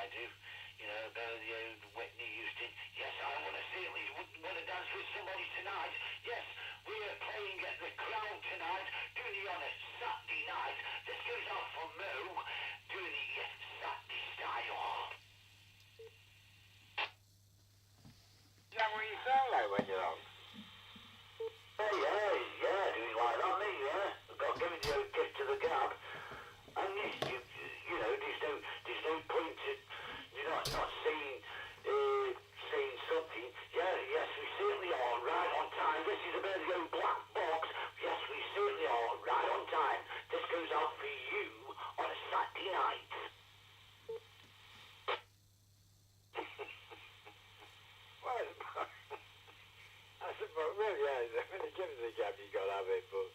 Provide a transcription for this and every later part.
I do. You know, better the old Whitney Houston. Yes, I want to certainly want to dance with somebody tonight. Yes, we are playing at the Crude tonight, doing it on a Saturday night. This goes out for Mo, doing it Saturday style. Is that what you sound like when you're on? Hey, doing like that, me, yeah. I've got to give it the old gift to the gab. And you know, there's no point to, you're not saying something. Yeah, yes, we certainly are right on time. This is about the old black box. Yes, we certainly are right on time. This goes out for you on a Saturday night. Well, I suppose, well, yeah, when it gives the gab, you got to have it, but,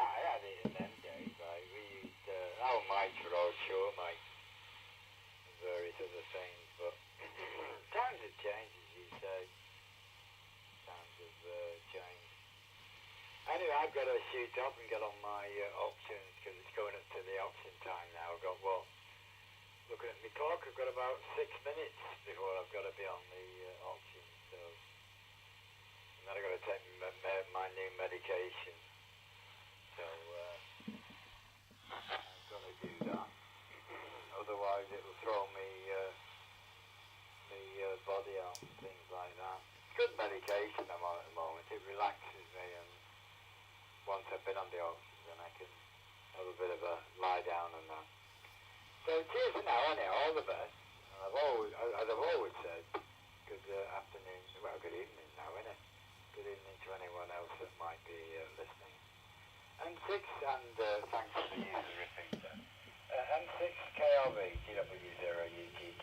I had it in them days, like, we used, our mics were all short mics, and various other things, but times have changed, as you say. Times have changed. Anyway, I've got to shoot up and get on my options, because it's going up to the option time now. I've got, what, looking at my clock, I've got about 6 minutes before I've got to be on the option, so, and then I've got to take my new medication, so I've got to do that, otherwise it'll throw me body out and things like that. It's good medication I'm on at the moment, it relaxes me, and once I've been on the option, then I can have a bit of a lie down and that. So cheers for now, anyhow, all the best. And as I've always said, good afternoon, well, good evening now, innit? Good evening to anyone else that might be listening. And thanks for the user repeater. And 6 KRV, GW0UGT.